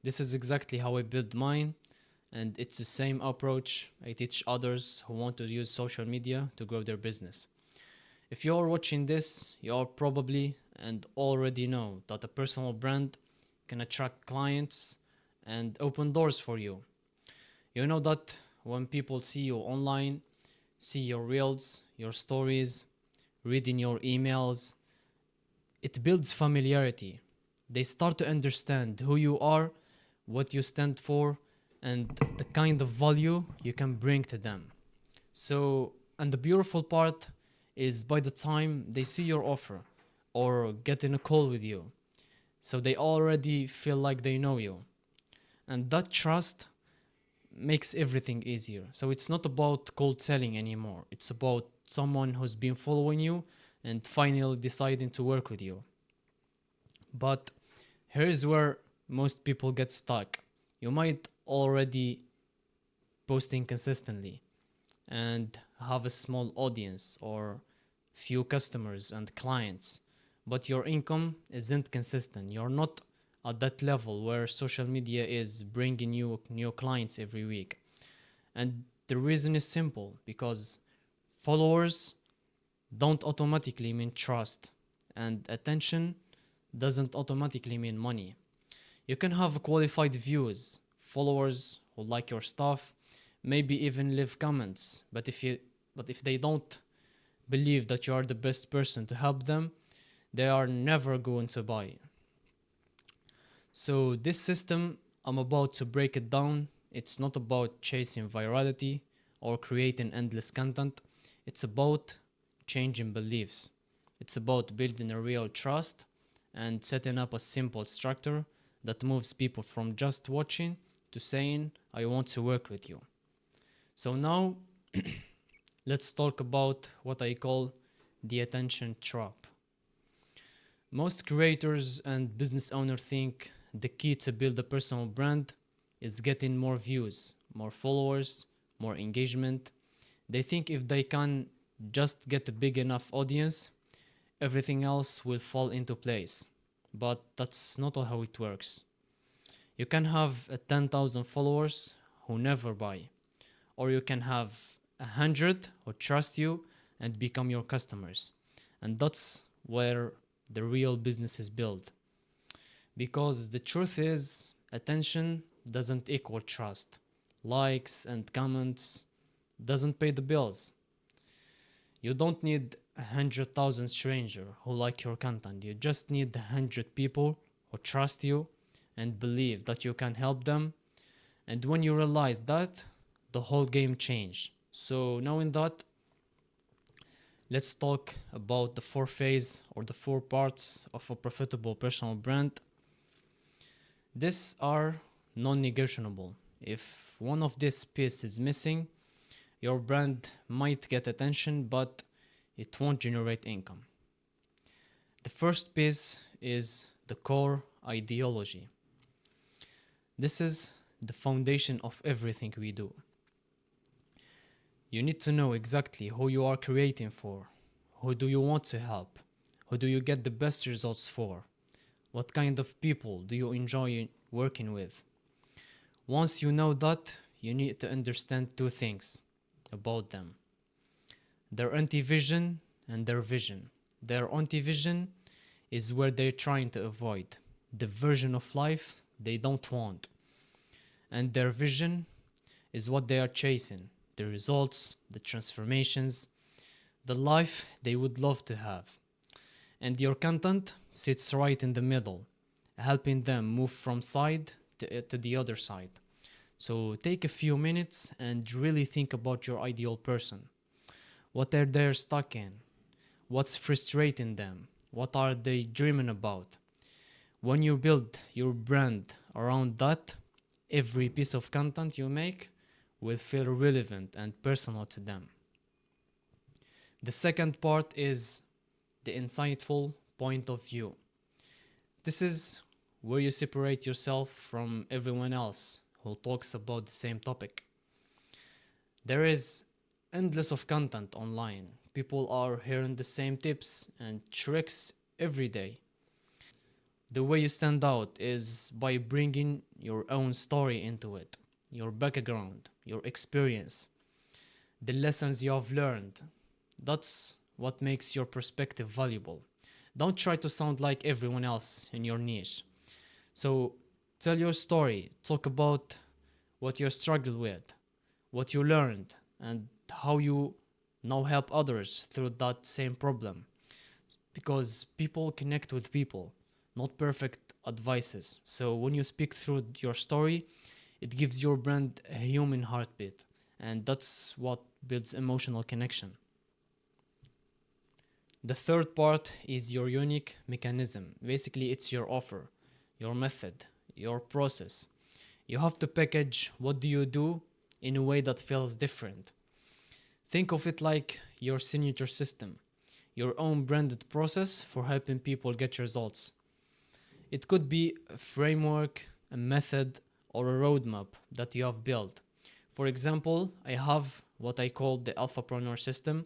This is exactly how I built mine, and it's the same approach I teach others who want to use social media to grow their business. If you're watching this, you are probably and already know that a personal brand can attract clients and open doors for you. You know that when people see you online, see your reels, your stories, reading your emails, it builds familiarity. They start to understand who you are, what you stand for, and the kind of value you can bring to them. So, and the beautiful part is by the time they see your offer or get in a call with you, so they already feel like they know you. And that trust makes everything easier. So it's not about cold selling anymore. It's about someone who's been following you and finally deciding to work with you. But here's where most people get stuck. You might already posting consistently and have a small audience or few customers and clients, but your income isn't consistent. You're not at that level where social media is bringing you new clients every week. And the reason is simple, because followers don't automatically mean trust, and attention doesn't automatically mean money. You can have qualified views, followers who like your stuff, maybe even leave comments, but if they don't believe that you are the best person to help them, they are never going to buy. So this system, I'm about to break it down. It's not about chasing virality or creating endless content. It's about changing beliefs. It's about building a real trust and setting up a simple structure that moves people from just watching to saying, I want to work with you. So now let's talk about what I call the attention trap. Most creators and business owners think the key to build a personal brand is getting more views, more followers, more engagement. They think if they can just get a big enough audience, everything else will fall into place. But that's not how it works. You can have 10,000 followers who never buy, or you can have 100 who trust you and become your customers. And that's where the real business is built. Because the truth is, attention doesn't equal trust. Likes and comments doesn't pay the bills. You don't need 100,000 strangers who like your content. You just need 100 people who trust you and believe that you can help them. And when you realize that, the whole game changed. So knowing that, let's talk about the four phase or the four parts of a profitable personal brand. These are non-negotiable. If one of these pieces is missing, your brand might get attention, but it won't generate income. The first piece is the core ideology. This is the foundation of everything we do. You need to know exactly who you are creating for. Who do you want to help? Who do you get the best results for? What kind of people do you enjoy working with? Once you know that, you need to understand two things about them: their anti-vision and their vision. Their anti-vision is where they're trying to avoid, the version of life they don't want. And their vision is what they are chasing, the results, the transformations, the life they would love to have. And your content sits right in the middle, helping them move from side to the other side. So take a few minutes and really think about your ideal person. What are they stuck in? What's frustrating them? What are they dreaming about? When you build your brand around that, every piece of content you make will feel relevant and personal to them. The second part is the insightful point of view. This is where you separate yourself from everyone else who talks about the same topic. There is endless of content online. People are hearing the same tips and tricks every day. The way you stand out is by bringing your own story into it, your background, your experience, the lessons you have learned. That's what makes your perspective valuable. Don't try to sound like everyone else in your niche. So tell your story, talk about what you struggled with, what you learned, and how you now help others through that same problem. Because people connect with people, not perfect advices. So when you speak through your story, it gives your brand a human heartbeat, and that's what builds emotional connection. The third part is your unique mechanism. Basically, it's your offer, your method, your process. You have to package what do you do in a way that feels different. Think of it like your signature system, your own branded process for helping people get results. It could be a framework, a method, or a roadmap that you have built. For example, I have what I call the Alphapreneur system.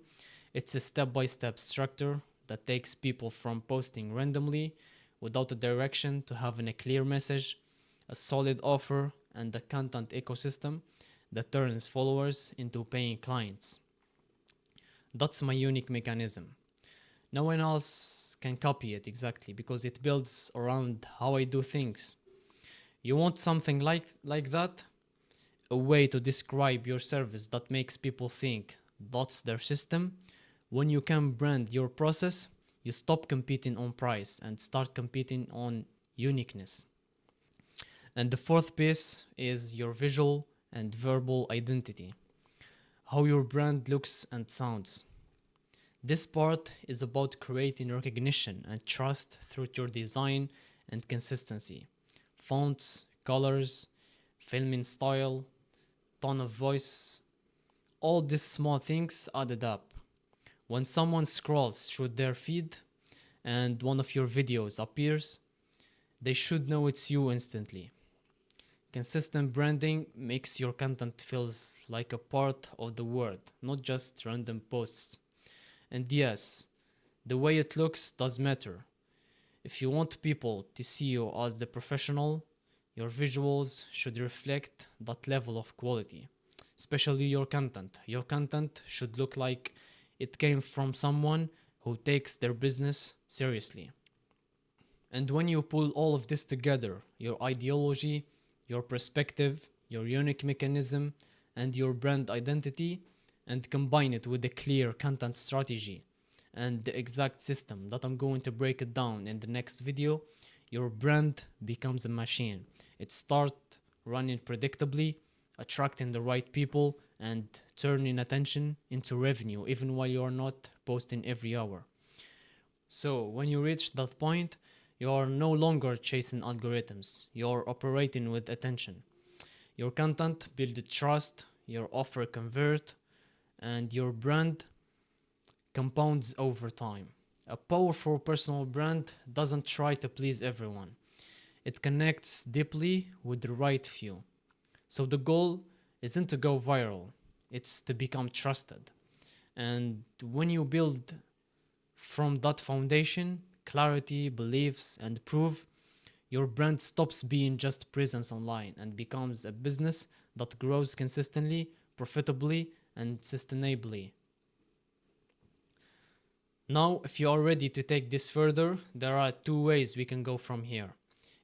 It's a step-by-step structure that takes people from posting randomly without a direction to having a clear message, a solid offer, and a content ecosystem that turns followers into paying clients. That's my unique mechanism. No one else can copy it exactly because it builds around how I do things. You want something like that? A way to describe your service that makes people think that's their system. When you can brand your process, you stop competing on price and start competing on uniqueness. And the fourth piece is your visual and verbal identity, how your brand looks and sounds. This part is about creating recognition and trust through your design and consistency. Fonts, colors, filming style, tone of voice, all these small things added up. When someone scrolls through their feed and one of your videos appears, they should know it's you instantly. Consistent branding makes your content feels like a part of the world, not just random posts. And yes, the way it looks does matter. If you want people to see you as the professional, your visuals should reflect that level of quality, especially your content. Your content should look like it came from someone who takes their business seriously. And when you pull all of this together, your ideology, your perspective, your unique mechanism, and your brand identity, and combine it with a clear content strategy and the exact system that I'm going to break it down in the next video, your brand becomes a machine. It starts running predictably, attracting the right people, and turning attention into revenue even while you are not posting every hour. So when you reach that point, you are no longer chasing algorithms. You're operating with attention. Your content builds trust, your offer convert, and your brand compounds over time. A powerful personal brand doesn't try to please everyone. It connects deeply with the right few. So the goal isn't to go viral, it's to become trusted. And when you build from that foundation, clarity, beliefs, and proof, your brand stops being just presence online and becomes a business that grows consistently, profitably, and sustainably. Now, if you are ready to take this further, there are two ways we can go from here.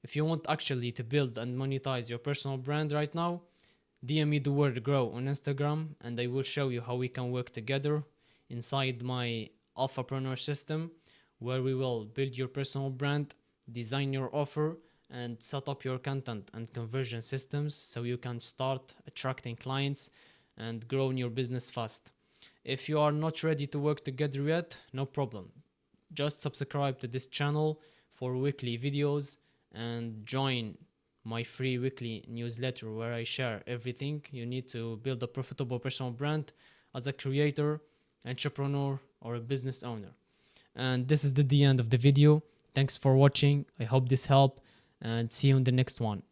If you want actually to build and monetize your personal brand right now, DM me the word grow on Instagram and I will show you how we can work together inside my Alphapreneur system, where we will build your personal brand, design your offer, and set up your content and conversion systems so you can start attracting clients and growing your business fast. If you are not ready to work together yet, no problem. Just subscribe to this channel for weekly videos and join my free weekly newsletter where I share everything you need to build a profitable personal brand as a creator, entrepreneur, or a business owner. And this is the end of the video. Thanks for watching. I hope this helped and see you in the next one.